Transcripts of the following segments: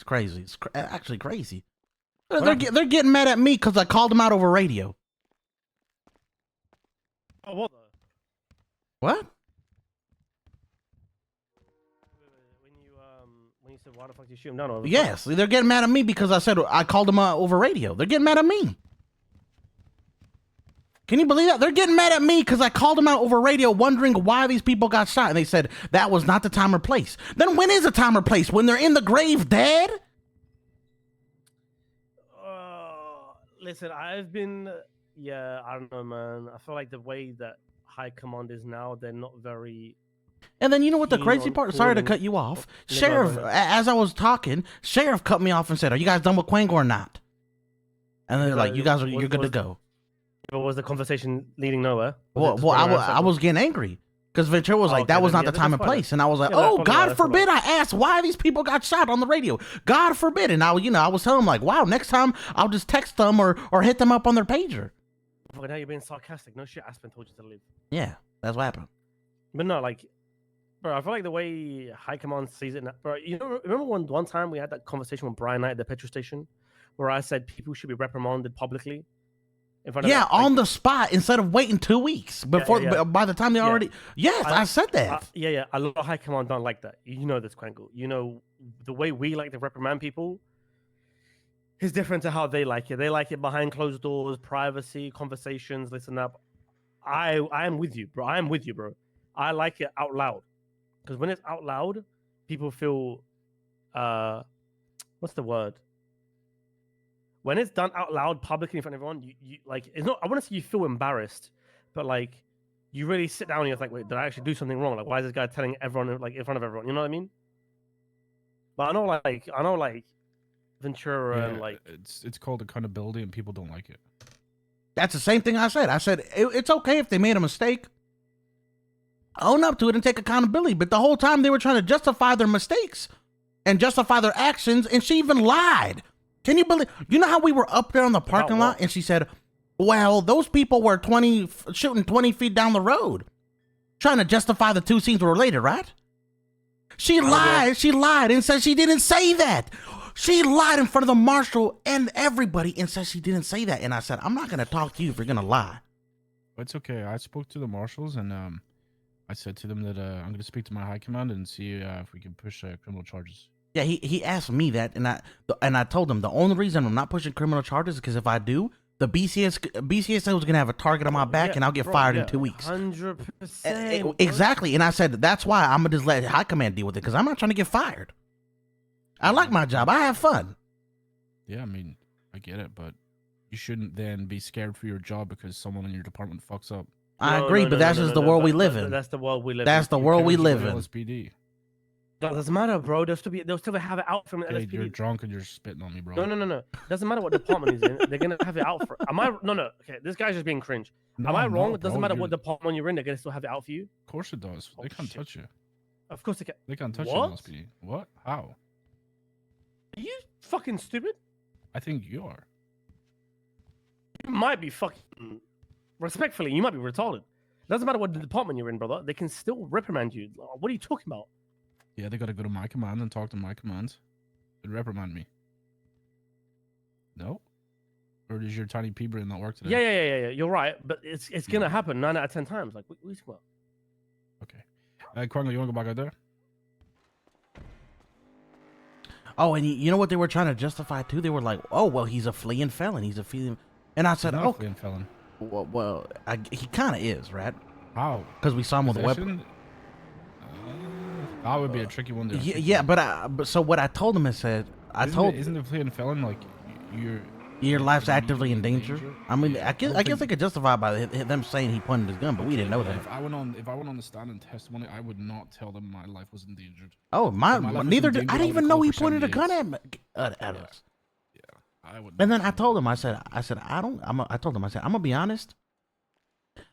It's crazy. It's actually crazy. They're getting mad at me because I called them out over radio. Oh, what? What? When you said why the fuck did you shoot him down? Over Yes, they're getting mad at me because I said I called them over radio. They're getting mad at me. Can you believe that? They're getting mad at me because I called them out over radio wondering why these people got shot. And they said that was not the time or place. Then when is the time or place? When they're in the grave dead? Listen, I've been... Yeah, I don't know, man. I feel like the way that High Command is now, they're not very... And then you know what the crazy part? Sorry to cut you off. Sheriff, as I was talking, Sheriff cut me off and said, "Are you guys done with Quangle or not?" And they're like, "You guys you're good to go." But was the conversation leading nowhere? Well, I was getting angry because Ventura was like, "That was not the time and place," and I was like, "Oh, God forbid I asked why these people got shot on the radio. God forbid." And I was telling them like, "Wow, next time I'll just text them or hit them up on their pager." Fucking now you're being sarcastic. No shit, Aspen told you to leave. Yeah, that's what happened. But no, like, bro, I feel like the way High Command sees it, bro. You know, remember one time we had that conversation with Brian Knight at the petrol station, where I said people should be reprimanded publicly. In front of on the spot instead of waiting 2 weeks before. By the time they already, I said that. A lot of High Command don't like that. You know this, Quangle. You know the way we like to reprimand people is different to how they like it. They like it behind closed doors, privacy, conversations, listen up. I am with you, bro. I am with you, bro. I like it out loud because when it's out loud, people feel what's the word? When it's done out loud, publicly in front of everyone, you like it's not. I want to say you feel embarrassed, but like you really sit down and you're like, wait, did I actually do something wrong? Like, why is this guy telling everyone like in front of everyone? You know what I mean? But I know like Ventura and like it's called accountability, and people don't like it. That's the same thing I said. I said it's okay if they made a mistake. Own up to it and take accountability. But the whole time they were trying to justify their mistakes and justify their actions, and she even lied. Can you believe? You know how we were up there on the parking lot, and she said, "Well, those people were shooting 20 feet down the road," trying to justify the two scenes were related, right? She lied. Yeah. She lied and said she didn't say that. She lied in front of the marshal and everybody and said she didn't say that. And I said, "I'm not going to talk to you if you're going to lie." It's okay. I spoke to the marshals and I said to them that I'm going to speak to my high command and see if we can push criminal charges. Yeah, he asked me that, and I told him the only reason I'm not pushing criminal charges is because if I do, the BCS said was gonna have a target on my back, and I'll get fired in 2 weeks. 100%. Exactly, and I said that's why I'm gonna just let High Command deal with it because I'm not trying to get fired. I like my job. I have fun. Yeah, I mean, I get it, but you shouldn't then be scared for your job because someone in your department fucks up. I agree, but that's just the world we live in. That's the world we live in. That's the world we live in. LSPD. That doesn't matter, bro. They'll still have it out from okay, LSPD. You're drunk and you're spitting on me, bro. No. Doesn't matter what department he's in. They're gonna have it out for. Am I? No. Okay, this guy's just being cringe. Am I wrong? It doesn't matter what department you're in. They're gonna still have it out for you. Of course it does. They can't touch you. Of course they can. They can't touch you, LSPD. What? How? Are you fucking stupid? I think you are. You might be fucking. Respectfully, you might be retarded. Doesn't matter what department you're in, brother. They can still reprimand you. What are you talking about? Yeah, they gotta go to my command and talk to my command and reprimand me. No? Or does your tiny pea brain not work today? Yeah. You're right, but it's gonna happen 9 out of 10 times. Like, what are you talking about? Okay. Quangle, you wanna go back out there? Oh, and you know what they were trying to justify too? They were like, "Oh, well, he's a fleeing felon. He's a fleeing," and I said, "Oh, fleeing felon." Well, he kind of is, right? How? Because we saw him with a weapon. That would be a tricky one to. Yeah, but so what I told him is said isn't a fleeing felon like your life's actively in danger? I mean, I guess they could justify by them saying he pointed his gun, but we didn't know that. If I went on the stand and testimony, I would not tell them my life was endangered. Oh, neither did I. Didn't even know he pointed a gun at us. I would. And then I told him, I said, I told him, I'm gonna be honest.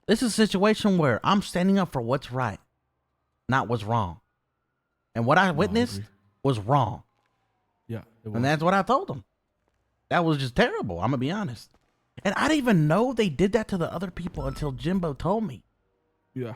This is a situation where I'm standing up for what's right, not what's wrong. And what I witnessed was wrong. Yeah. And that's what I told him. That was just terrible. I'm gonna be honest. And I didn't even know they did that to the other people until Jimbo told me. Yeah.